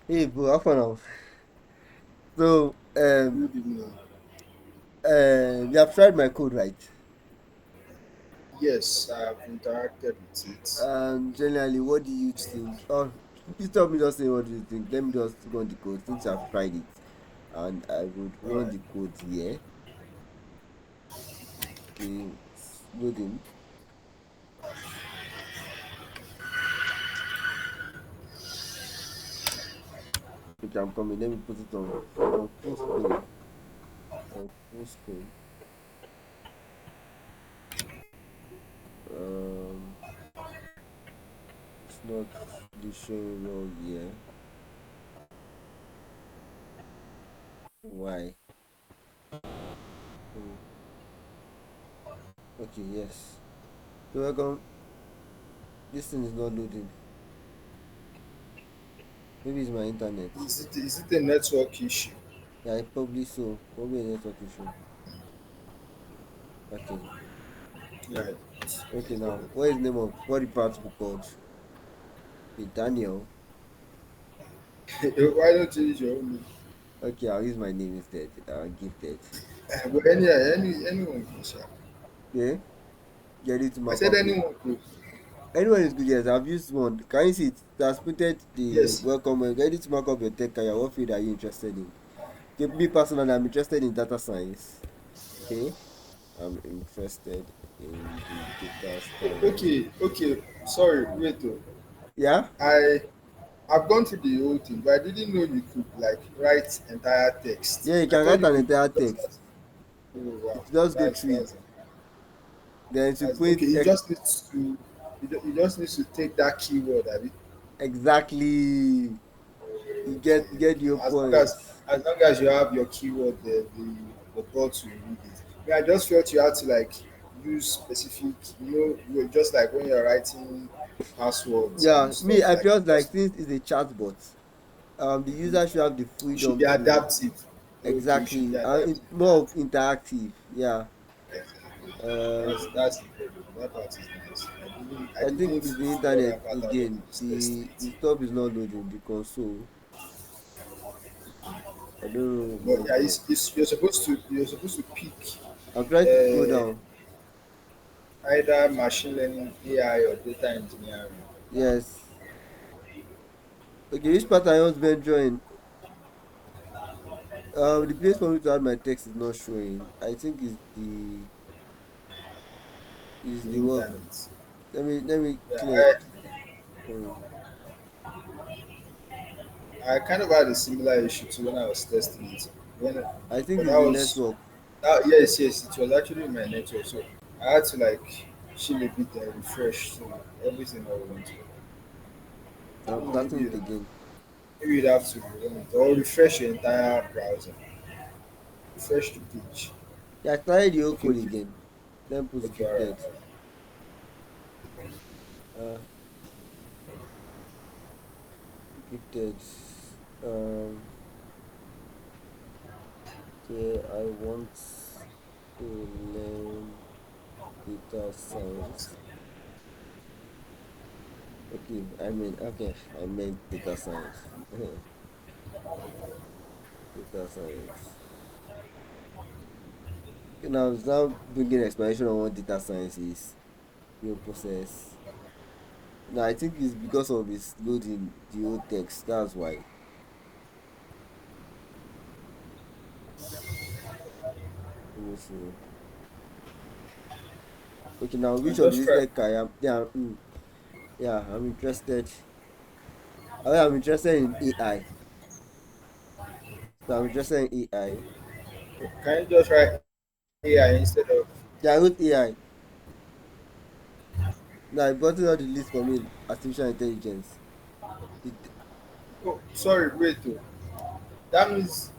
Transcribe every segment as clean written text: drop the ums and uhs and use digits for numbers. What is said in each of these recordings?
Hey, bro, how far now? So, Good evening. you have tried my code, right? Yes, I've interacted with it. Generally, what do you think? Oh, please tell me just say what do you think. Let me just run the code since you have tried it, and I would All run right. the code here. Okay, it's loading. Okay, I'm coming. Let me put it on full screen. On full screen. Um, it's not really showing well here. Why? Hmm. Okay, yes. So welcome. This thing is not loading. Maybe it's my internet. Is it a network issue? Yeah, probably so. Probably a network issue. Okay. Right. Okay, now, what is the name of what the practical called? Okay, Daniel. Why don't you use your own name? Okay, I'll use my name instead. Gifted. But anyone can share. Yeah, get it to I mark said up it. anyone could. Anyone is good, yes. I've used one. Can you see it? It has printed the Yes. welcome. Get it to mark up your tech career. What field are you interested in? Okay, me personally, I'm interested in data science. Okay, I'm interested in the data science. Okay. Sorry, wait though. Yeah, I I've gone through the whole thing, but I didn't know you could like write entire text. yeah, you I can thought write you an could entire just text. oh wow. It just go That's through it. that's Then to that's print okay. He just needs to he just needs to take that keyword, I exactly. You get your as long point. as long as you have your keyword there, the bot will read it. Yeah, I just felt you had to like use specific, just like when you're writing passwords and Yeah, me, stuff I like felt like just since it's a chatbot, the user should have the it should freedom be to adaptive. Okay, it should be exactly, adaptive. it's more of interactive. Yeah. Exactly. Uh, That's incredible. That part is nice. I I think didn't it's the figure internet that part out when again. I was testing The it. stuff is not loading the console. I don't know But yeah, what's up. you're supposed to pick I'm trying to scroll uh, down. either machine learning, AI, or data engineering. Yes. Okay, which part I want to venture in? The place for me to add my text is not showing. I think is The the work. internet. Let me clear. Yeah, Hmm. I kind of had a similar issue to when I was testing it. I think But it's that the was network. yes, it was actually my network. So I had to like chill a bit and refresh. So everything all went well. I'm starting it again. Maybe you'd have to run it or refresh your entire browser. Refresh the page. Yeah, I started the whole Okay, code okay, again. Then post okay, all right. gifted. Uh, gifted. Um, okay, I want to learn data science. I meant data science. Data science. Okay, now it's now bringing explanation on what data science is. Your process. Now I think it's because of its loading the old text. That's why. Let me see. Okay, now I which of the just tried. listed career? Yeah, yeah, I'm interested. I'm interested in AI. So I'm interested in AI. Can you just write AI instead of? Yeah, I wrote AI. Now I brought out the list for me. Artificial intelligence. It, Oh, sorry, wait. Oh. That means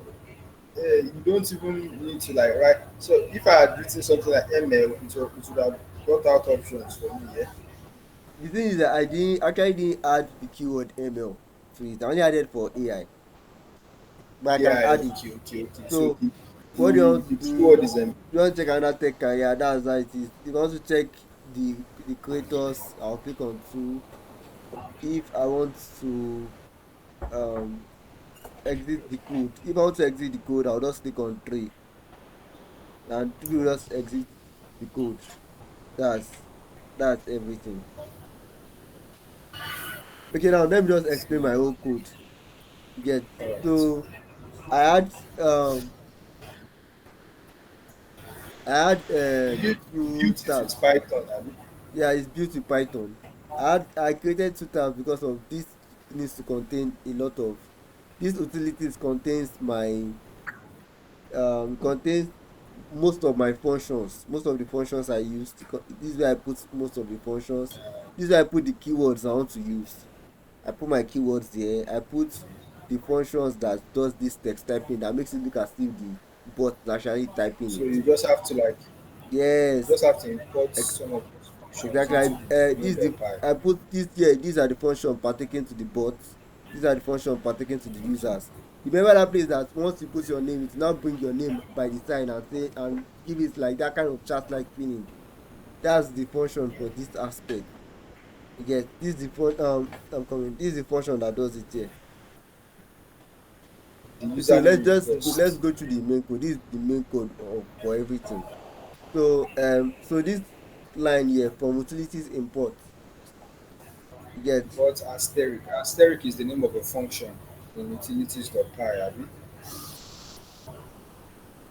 you don't even need to like write. So if I had written something like ML, it would have brought out options for me. Yeah. the thing is that I didn't add the keyword ML to it. I only added for AI, but I can Yeah. add it. Okay. So So what do you the want to the do? keyword is You want to check another tech career? That's how it is. If you want to check the creators, I'll click on two. If I want to exit the code. If I want to exit the code, I'll just click on 3 and 3 will just exit the code. That's that's everything. Okay, now let me just explain my whole code. You get Alright. so I had um I had You two built it with tabs. Python, abi? Yeah, it's built with Python. I created two tabs because of this needs to contain a lot of this utilities contains my contains most of my functions, most of the functions I use to this is where I put most of the functions. This is where I put the keywords I want to use. I put my keywords there. I put the functions that does this text typing that makes it look as if the bot is actually typing So it. you just have to like you Yes, just have to import ex- some of those functions exactly. into the This the NumPy. I put this here. These are the functions pertaining to the bots. These are the functions pertaining to the users. Remember that place that once you put your name, it now bring your name by the sign and say and give it like that kind of chat like feeling. That's the function for this aspect. You get this is the I'm coming. This is the function that does it here. The So username let's request. go through the main code. This is the main code for everything. So this line here from utilities import. You get But asterisk is the name of a function in utilities.py, abi?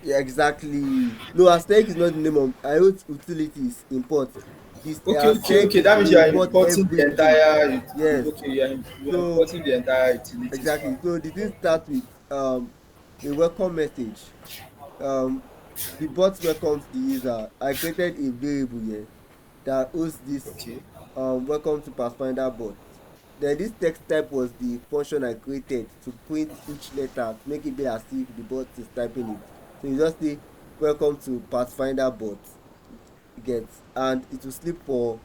yeah, exactly. No, asterisk is not the name of I wrote utilities import. This Okay, okay, asterisk okay. That means will you are import importing the everything. entire. Yes. Okay, you are So importing the entire utilities exactly. file. So the thing Okay, starts with a welcome message. Um the bot welcomes the user. I created a variable here that hosts this okay. welcome to Pathfinder bot. Then this text type was the function I created to print each letter to make it be as if the bot is typing it. So you just say welcome to Pathfinder bot. You get and it will sleep for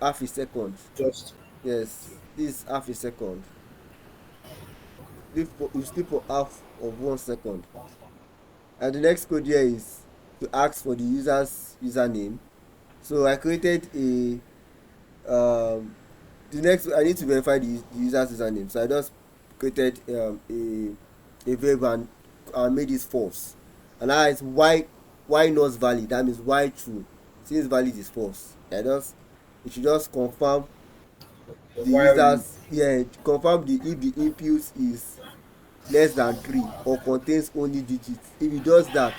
half a second. Just Yes, this is half a second. You sleep for half of 1 second. And the next code here is to ask for the user's username. So I created a the next I need to verify the user's username. So I just created a variable and made it false. And now it's why not valid. That means why true. Since valid is false. It should just confirm a the while loop. users yeah confirm the if the input is less than 3 or contains only digits. If it does that,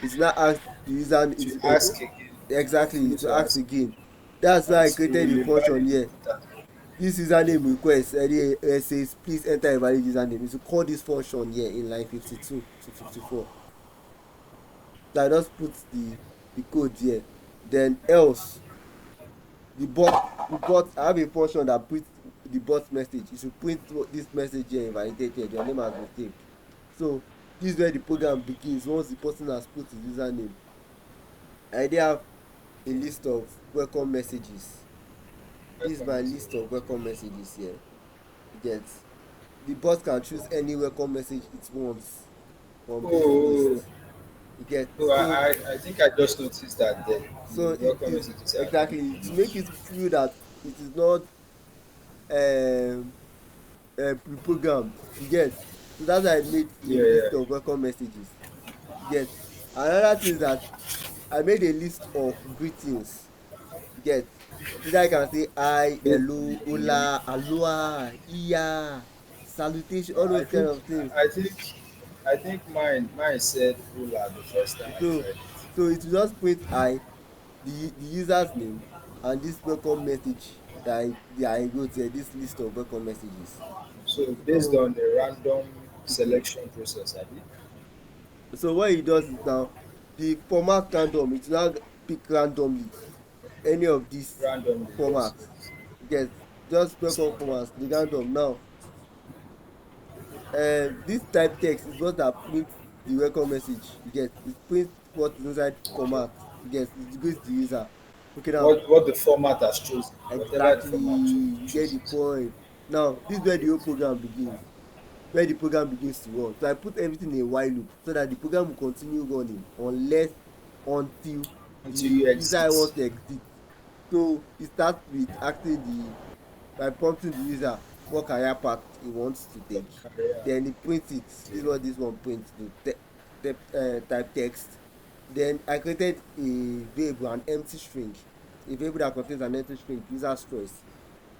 it will now ask the user To it, ask again. exactly For you it will to ask ask again. That's why I and it created will the function invalidate here. that. This username request says please enter a valid username. It will call this function here in line 52 to 54. So I just put the code here. Then else the bot I have a function that prints the bot message. It should print this message here invalidated. Your name has been saved. So this is where the program begins once the person has put his username. I dey have a list of welcome messages. This is Welcome my list message. of welcome messages here. You get the bot can choose any welcome message it wants from this Oh, list. You get oh, I think I just noticed that so the it welcome is messages are exactly to make it feel that it is not um pre-programmed. You get so that's why I made a yeah, list yeah. of welcome messages. You get another thing is that I made a list of greetings. You get either I can say hi, Based on hello, the name. hola, aloha, iya, salutation, all I those kind think of things. I think I think mine said Ola the first time I So tried it. so it will just print hi, the user's name and this welcome message that I wrote here, this list of welcome messages. So based So on the random okay. selection process, I think So what it does is now the format random, it will now pick randomly any of these randomly yes. formats. Get just welcome formats, the random now. This type text is what that prints the welcome message. You get it prints what is inside Okay. format. You get it gives the user. Okay now What the format has chosen, whatever the exactly format you get the chooses. point. Now this is where the whole program begins. Where the program begins to run. So I put everything in a while loop so that the program will continue running until Until the you user exit. wants to exit. So it starts with asking the by prompting the user. what career path he wants to take. career. Then he prints it. This is Okay. what this one prints to type text. Then I created a variable, an empty string, a variable that contains an empty string, user's choice.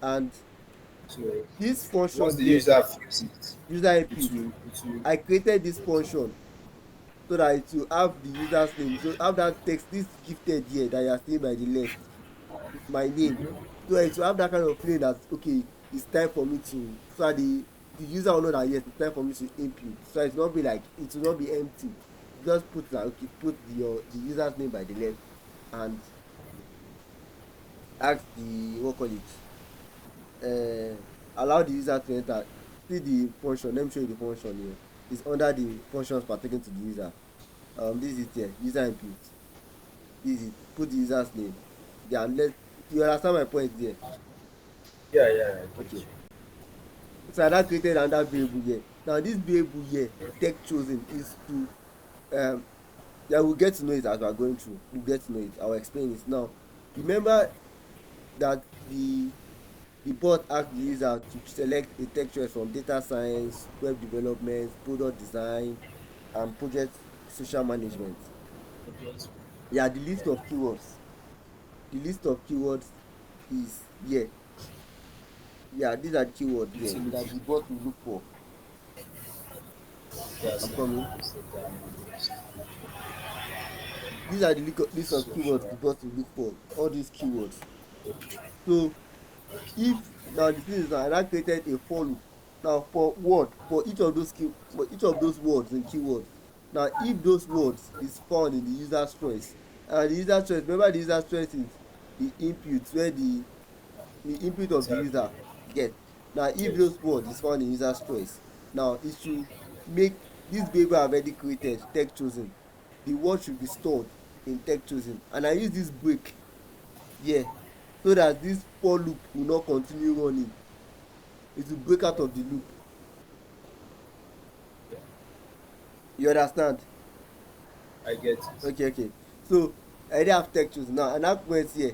And So this once function the here, user fills it, user it input, will it will I created this function so that it will have the user's name. So have that text, this gifted here that you are seeing by the left, my name. So it will have that kind of feeling that okay, it's time for me to, so that the user will know that yes, it's time for me to input. So it will not be like, it will not be empty. Just put like okay, put the user's name by the left and ask the what call it, allow the user to enter. See the function, let me show you the function here. It's under the functions pertaining to the user. This is it here, user input. This is it, put the user's name. Then let, you understand my point there. yeah, yeah, I get Okay, you. so I now created another variable here. Now this variable here, tech chosen, is to um yeah, we'll get to know it as we're going through. We'll get to know it. I'll explain it now. Remember that the bot asks the user to select a tech choice from data science, web development, product design, and project social management. Okay. Yeah, the list of keywords. The list of keywords is here. Yeah, these are the keywords here that Utility. the bot will look for. That's I'm coming. social These are the list of keywords the social. bot will look for. All these keywords. Okay. So if now the thing is now I now created a for loop. Now for word, for each of those for each of those words and keywords. Now if those words is found in the user's choice, and the user choice, remember the user choice is the input where the input of the Exactly. user get. Now if Yes. those words is found in user's choice, now it should make this variable I've already created text chosen. The word should be stored in text chosen, and I use this break here so that this for loop will not continue running. It will break out of the loop. Yeah, You understand? I get it. Okay, okay. So I already have text chosen now, and that went here.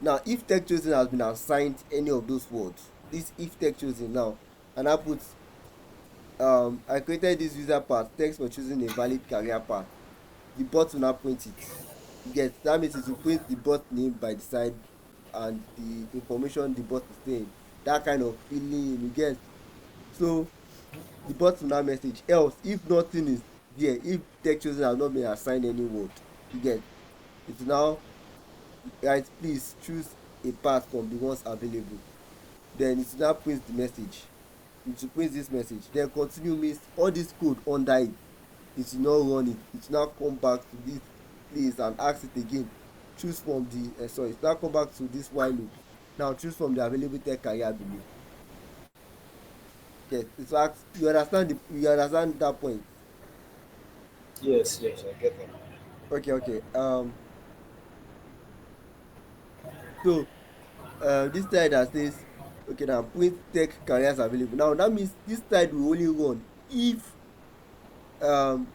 Now if text chosen has been assigned any of those words, this if text chosen now, and I put I created this user path, text for choosing a valid career path. The bot will now print it. You get, that means it will print the bot name by the side and the information the bot is saying. That kind of feeling you get. So the bot will now message. Else, if nothing is there, if text chosen has not been assigned any word, you get, it will now write please choose a path from the ones available. Then it will now print the message. It will print this message. Then continue means all this code under it, it will not run it. It will now come back to this place and ask it again. Choose from the sorry, it will now come back to this while loop. Now choose from the available tech career below. Yes, it will ask, you understand that point. Yes, yes, I get that. Okay, okay. So this slide that says okay now print tech careers available. Now that means this slide will only run if um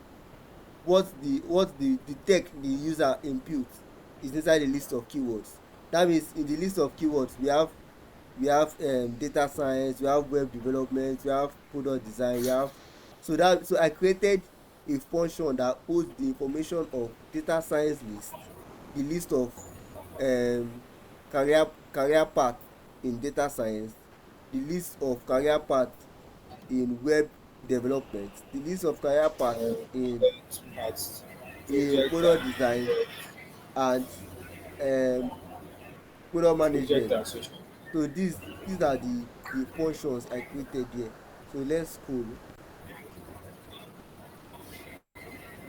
what the tech the user input is inside the list of keywords. That means in the list of keywords we have data science, we have web development, we have product design, we have, so I created a function that holds the information of data science list, the list of um career path in data science, the list of career path in web development, the list of career path in At in project product and design and um product project management. and social. So these are the functions I created there. So let's scroll.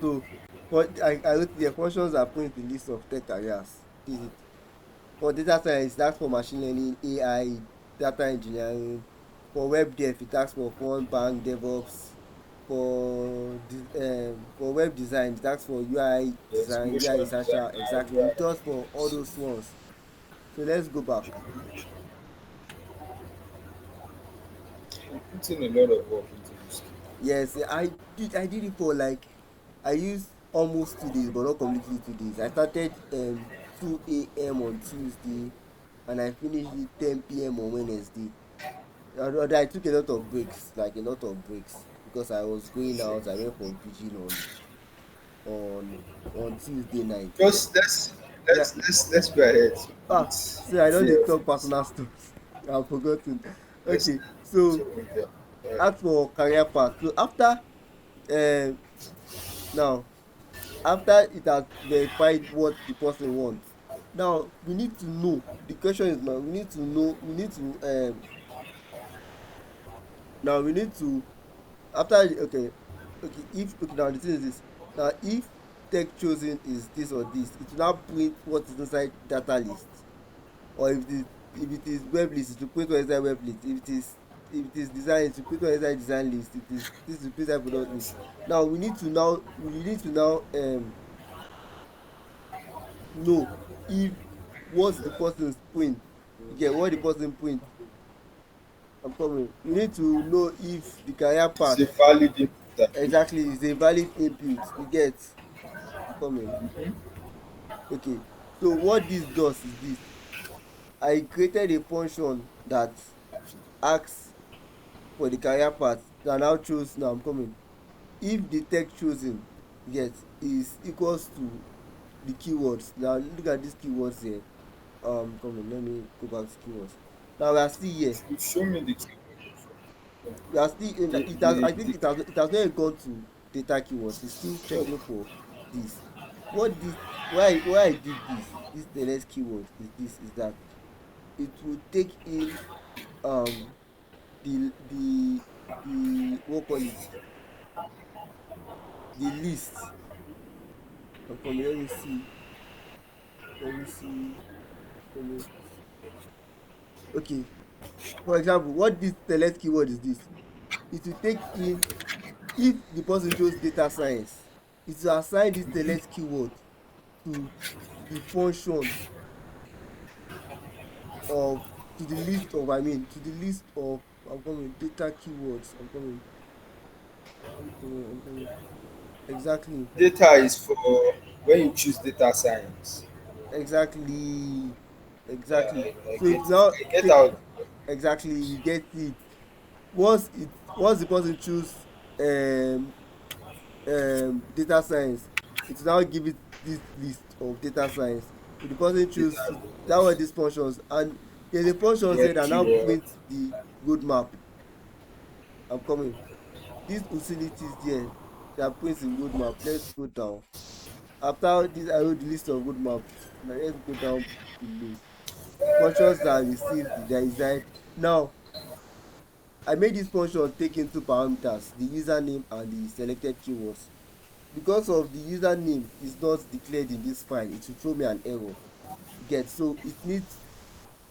So for I wrote the functions are print the list of tech careers. This is it. For data science, that's for machine learning, AI, data engineering. For web dev, it asks for front, back, DevOps. For web design, it asks for UI Yes, design, UI motion researcher. design and Exactly. It UI. does for all So those ones. So let's go back. you put in a lot of work into this. Yes, I did it for like, I used almost 2 days, but not completely 2 days. I started 2 a.m. on Tuesday and I finished it 10 p.m. on Wednesday. I took a lot of breaks, like a lot of breaks, because I was going out. I went for vigil on on Tuesday night. Just let's Yeah. let's go ahead Ah, see, I don't dey fear of talk it. personal stuff. I've forgotten. Let's Okay, so so yeah. Alright. ask for career path. So after um now after it has verified what the person wants, now we need to know. The question is now we need to after okay if okay now the thing is this. Now if tech chosen is this or this, it will now print what is inside data list. Or if it is web list, it will print what is inside web list. If it is design, it will print what is inside design list. It is this will print inside product list. Now we need to now know if what the person's print, you get what the person print. I'm coming. We need to know if the career It's path a valid input. exactly is a valid input. You get. I'm coming. Okay. So what this does is this. I created a function that asks for the career path. I now choose. Now I'm coming. If the tech chosen get is equals to the keywords. Now look at these keywords here. Come on, let me go back to keywords. Now we are still here. You show me We are still in. the, It has. the, I think the it has not yet gone to data keywords. It's still checking for this. What this? Why I did this? This the next keyword is this. Is that it will take in um the what call it, the list. I'm coming. Let me see. Let me see. Let me. Okay. For example, what this select keyword is this? It will take in if the person chose data science, it will assign this select keyword to the function of to the list of to the list of I'm coming data keywords. I'm coming. Exactly. data is for when you choose data science. Exactly. Yeah, Exactly. I So get it's it. now I get take out. exactly you get it. Once the person choose um data science, it will now give it this list of data science. If the person choose Data that were these functions, and there's a function here get that now keyword. print the roadmap. I'm coming. These utilities there that print the roadmap. Let's go down. After this I wrote the list of roadmaps. Now let's go down below. Functions that receive the desired. Now I made this function take into parameters the username and the selected keywords. Because of the username is not declared in this file, it will throw me an error. You get. So it needs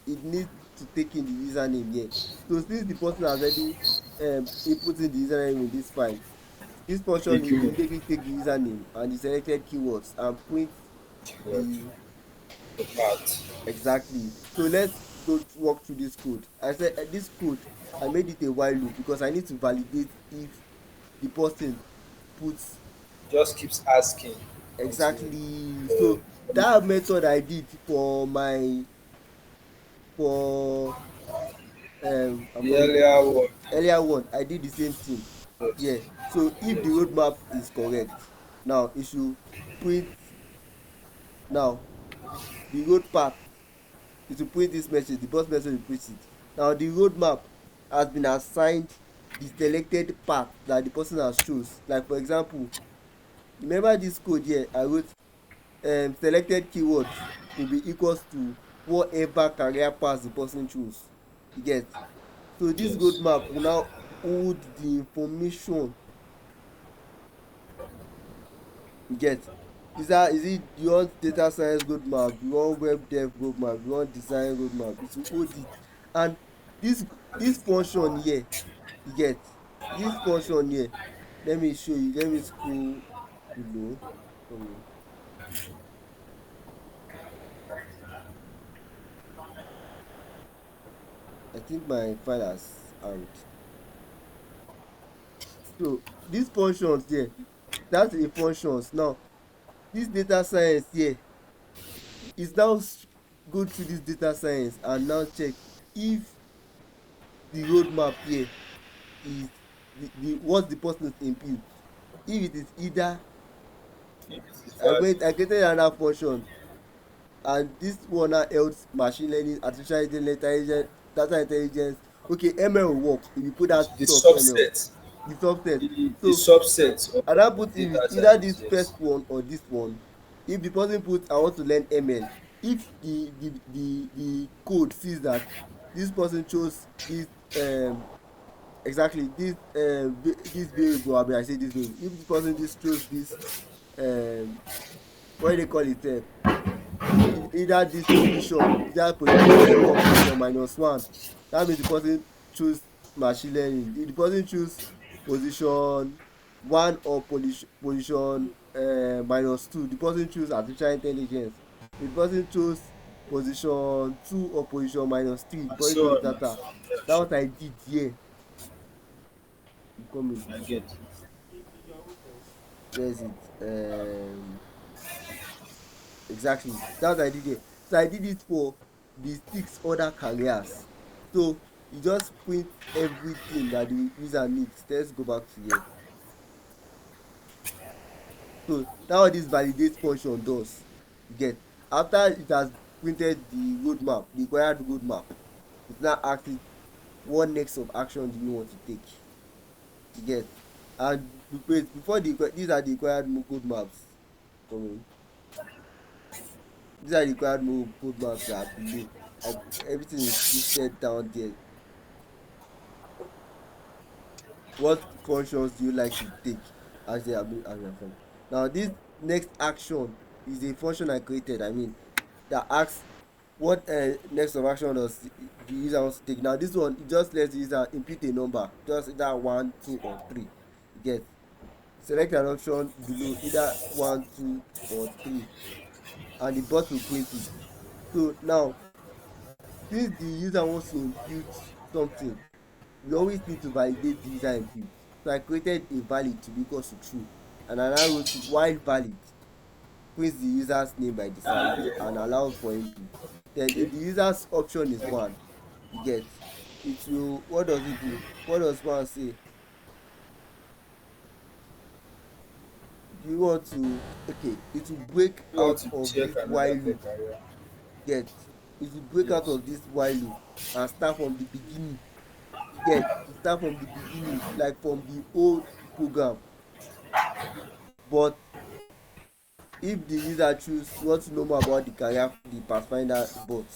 to take in the username here. So since the person has already input in the username in this file, this function will Again, immediately take the username and the selected keywords and print keyword. the The part. exactly. So let's walk through this code. I said this code I made it a while loop because I need to validate if the person puts Just keeps asking until exactly. So that method I did for my for I'm the coming earlier one. earlier one, I did the same thing. Yes. Yeah. So if the Yes. roadmap is correct, now it should print. Now the road path, it will print this message. The bus message will print it. Now the roadmap has been assigned the selected path that the person has chose. Like for example, remember this code here I wrote, selected keywords will be equals to whatever career path the person choose. You get. So this Yes. roadmap will now hold the information. You get. Is it you want data science roadmap, you want web dev roadmap, you want design roadmap, it will hold it. And this function here, you get, this function here, let me show you, let me scroll below. um I think my file has hanged. So these functions here, that's a functions. Now this data science here is now go through this data science and now check if the roadmap here is the what the person input. If it is either If it's valid, I created another function, and this one now helps machine learning, artificial intelligence, data intelligence. Okay, ML will work if you put that the soft ML, subset, the subset. the So subset I now of put if data it's either science, this yes. first one or this one. If the person put I want to learn ML, if the code sees that this person chose this exactly this variable, I mean I say this variable, if this person just chose this um what do they call it either this position, either position minus one, that means the person choose machine learning. If the person choose position one or position minus two, the person choose artificial intelligence. If the person choose position two or position minus three, the And person so choose on and data. so on. Yeah, That's sure. what I did here. You coming? I get. Where is it? Exactly. That's what I did here. So I did it for the six other careers. So you just print everything that the user needs. Let's go back to here. So that's what this validate function does. You get, after it has printed the roadmap, the required roadmap, it now asks it what next of action do you want to take. You get, and wait before these are the required roadmaps coming. These are the required roadmaps that are below. Like everything is listed down there. What functions do you like to take as they are being as your function? Now this next action is a function I created. I mean that asks what next of action does the user wants to take. Now this one it just lets the user input a number, just either one, two, or three. You get, select an option below either one, two, or three, and the bot will print it. So now since the user wants to input something, we always need to validate the user input. So I created a valid to be equal to true, and I now wrote it while valid prints the user's name by default and allows for input. Then Okay. if the user's option is one, you get, it will, what does it do? What does one say? Do you want to, okay, it will break You want out to of check this while another tech loop. area? Get, it will break out Yes. of this while loop and start from the beginning. Get, to start from the beginning, like from the old program. But if the user choose want to know more about the career, the pathfinder bot,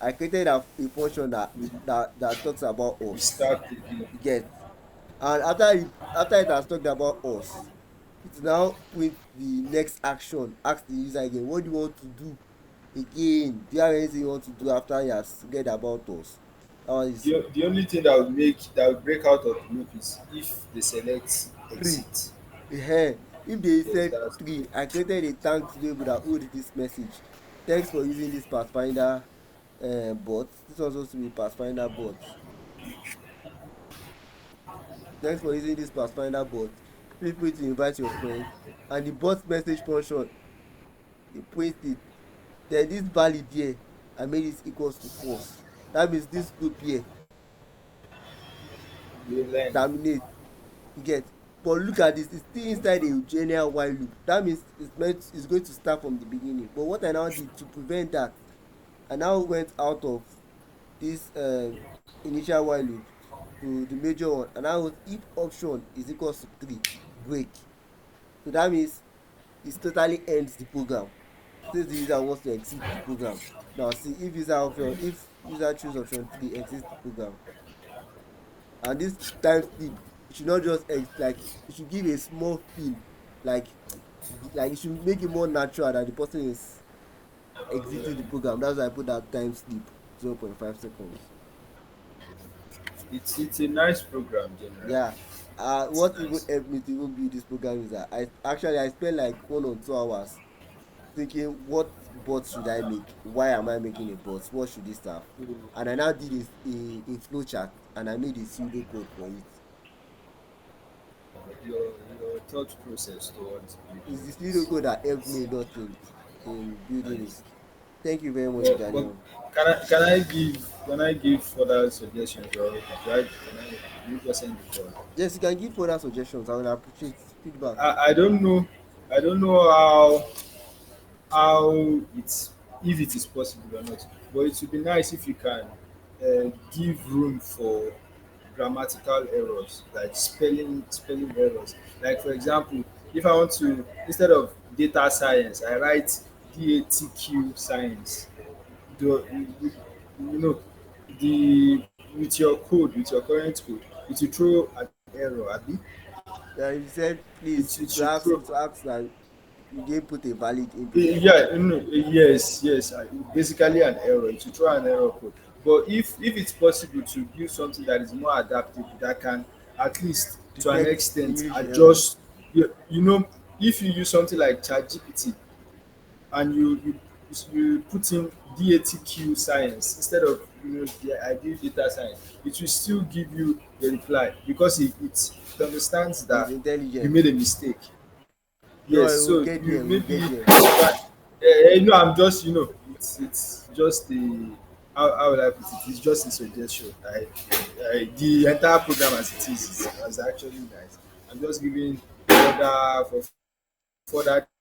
I created a function that talks about We us. start again. You get, and after it has talked about us, it now print the next action, ask the user again what do you want to do again, do you have anything you want to do after you have read about us. That one is The only thing that would make that would break out of the loop is if they select three. exit. If they Yes, said that's three, I created a thanks label that hold this message. Thanks for using this pathfinder bot. This was supposed to be pathfinder bot. Thanks for using this pathfinder bot. Feel free to invite your friends. And the bot message function, you print it. Then this valid here, I made it equals to false. That means this loop here you learn. terminate. You get, but look at this, it's still inside a general while loop. That means it's going to start from the beginning. But what I now did to prevent that, I now went out of this initial while loop to the major one, and I was if option is equals to three, break. So that means it totally ends the program since the user wants to exit the program. Now see if user choose option three, exit the program. And this time sleep, you should not just like you should give a small feel, like you should make it more natural that the person is exiting the program. That's why I put that time sleep 0.5 seconds. It's a nice program generally. Yeah. It's What even nice. helped me to even build this program is that I spent like 1 or 2 hours thinking what bot should I make, why am I making a bot, what should this have, and I now did a flow chart and I made a pseudo code for it. Your thought process towards It's building the it pseudo code that helped is me a lot in building it. nice. Thank you very much, But Daniel. can I give further suggestions, or can you just end the call? Yes, you can give further suggestions. I will appreciate feedback. I don't know. I don't know how it's, if it is possible or not. But it would be nice if you can give room for grammatical errors, like spelling errors. Like for example, if I want to, instead of data science, I write DATQ science. Do you know the with your current code, it will throw an error, abi? You said please It to should ask throw. to ask that you didn't put a valid input. Yeah, no, yes, basically an error. It will throw an error code. But if it's possible to use something that is more adaptable, that can at least to an Detect extent English errors. adjust, you know, if you use something like ChatGPT and you put in DATQ science instead of, the ideal data science, it will still give you the reply because it understands Is that you intelligent. made a mistake. Don't Yes, worry, we'll so get you there. We'll get maybe, there. I'm just, it's just a, how would I put it? It's just a suggestion. The entire program as it is actually nice. I'm just giving further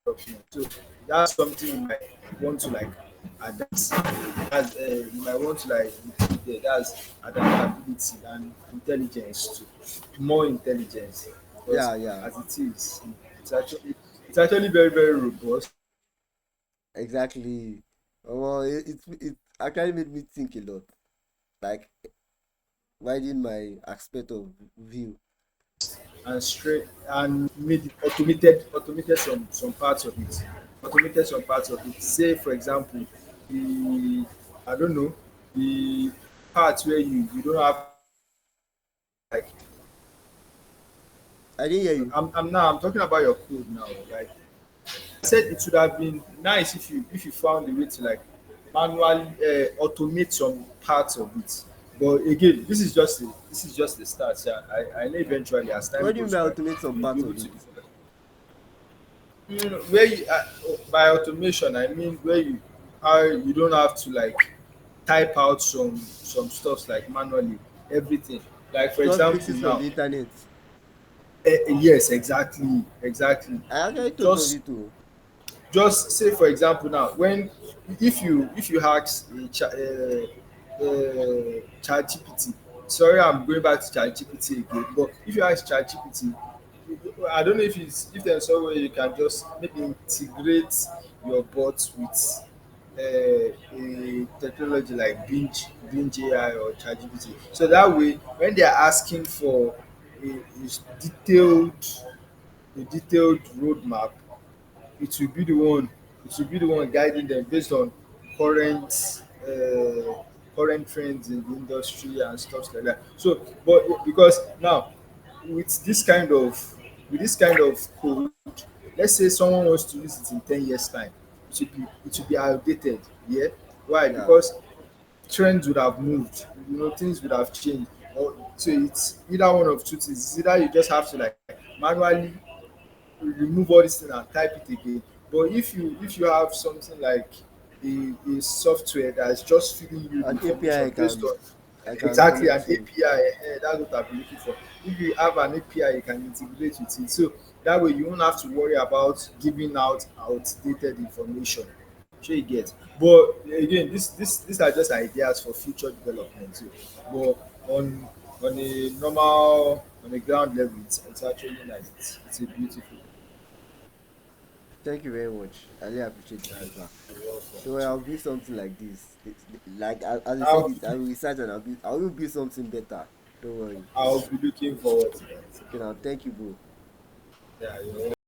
development. So that's something you might want to like adapt. That's you might want to like include there. That's adaptability and intelligence too. More intelligence, because Yeah, yeah, as it is, it's actually it's actually very very robust. exactly. Well, it actually made me think a lot. Like widen my aspect of view. And straight and made it automated some parts of it. Say for example, the I don't know, the part where you don't have like, I didn't hear you. I'm talking about your code now. Like I said, it would have been nice if you found a way to like manually automate some parts of it. But again, this is just the start. Yeah, I know eventually as time What do you goes mean by, automate some you'll be parts able of to it? do that. Where you by automation, I mean where you how you don't have to like type out some stuff like manually everything. Like for Just example fixes from now, the internet. yes, exactly. I actually thought of Just it too. just say for example now, when if you ask ChatGPT, sorry I'm going back to ChatGPT again, but if you ask ChatGPT, I don't know if there's some way you can just maybe integrate your bot with a technology like Binge AI or ChatGPT, so that way when they are asking for a detailed roadmap, it will be the one guiding them based on current current trends in the industry and stuff like that. So but because now with this kind of code, let's say someone wants to use it in 10 years time, it will be outdated. Yeah, why? Yeah. Because trends would have moved, things would have changed. Or so it's either one of two things. It's either you just have to like manually remove all this thing and type it again. But if you have something like a software that's just feeding you the An API information based on I can exactly an connect to. API, that's what I've been looking for. If you have an API, you can integrate with it. So that way you won't have to worry about giving out outdated information. Sure you get. But again, these are just ideas for future development too. But on a normal on a ground level, it's actually nice. It's a beautiful. Thank you very much. I really appreciate the Nice. feedback. You're welcome So too. I'll build something like this. Like as I said I'll it, I will research and I will build something better. Don't worry. I'll be looking forward to that. Okay now, thank you, bro. Yeah, you're